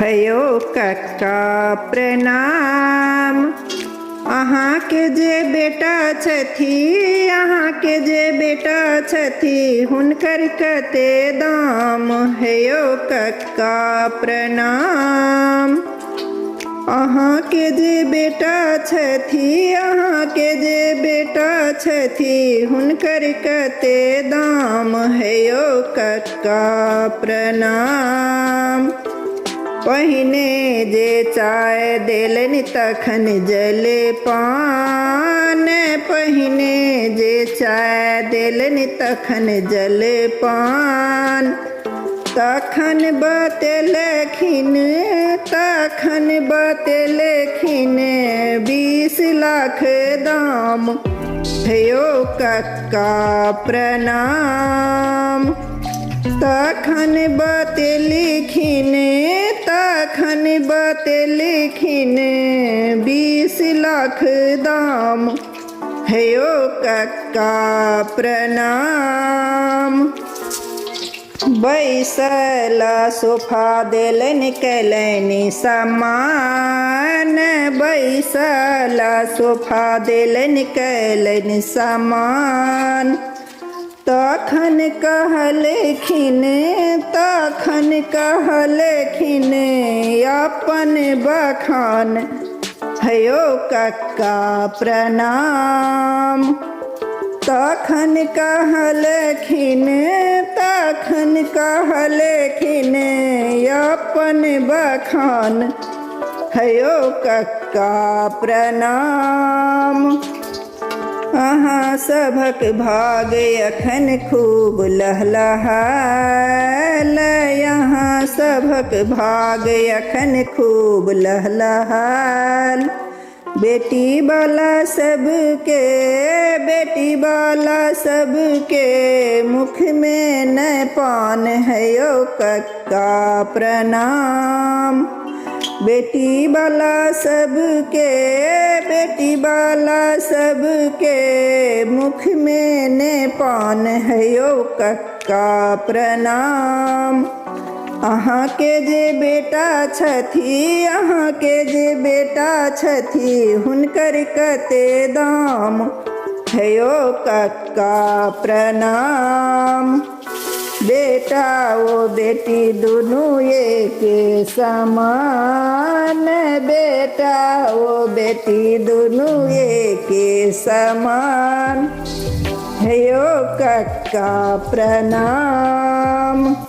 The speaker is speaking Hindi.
भयो कक्का प्रणाम। अहाँ के जे बेटा छथि, अहाँ के जे बेटा छथि, हुनकर कते दाम। भयो कक्का प्रणाम। अहाँ के जे बेटा छथि, अहाँ के जे बेटा छथि, हुनकर कते दाम। भयो कक्का प्रणाम। पहिने जे चाय देलनि तखन जलपान, पहिने जे चाय देलनि तखन जलपान। तखन बतेलखिन 20 लाख दाम। भयो कक्का प्रणाम। तखन बतेलखिन 20 लाख दाम। भयो कक्का प्रणाम। बैसल सोफा देलनि कैलनि सामान, बैसल सोफा देलनि कैलनि सामान। तखन कहलखिन अपन बखान। भयो कक्का प्रणाम। तखन कहलखिन अपन बखान। भयो कक्का प्रणाम। अहाँ सभक भाग अखन खूब लहलहाएल, अहाँ सभक भाग अखन खूब लहलहाएल। बेटी वाला सबके मुख में न पान। भयो कक्का प्रणाम। बेटी वाला सबके मुख में न पान। भयो कक्का प्रणाम। अहाँ के जे बेटा छथि, अहाँ के जे बेटा छथि, हुनकर कते दाम। भयो कक्का प्रणाम। बेटा ओ बेटी दुनू एक समान, बेटा ओ बेटी दुनू एक समान। भयो कक्का प्रणाम।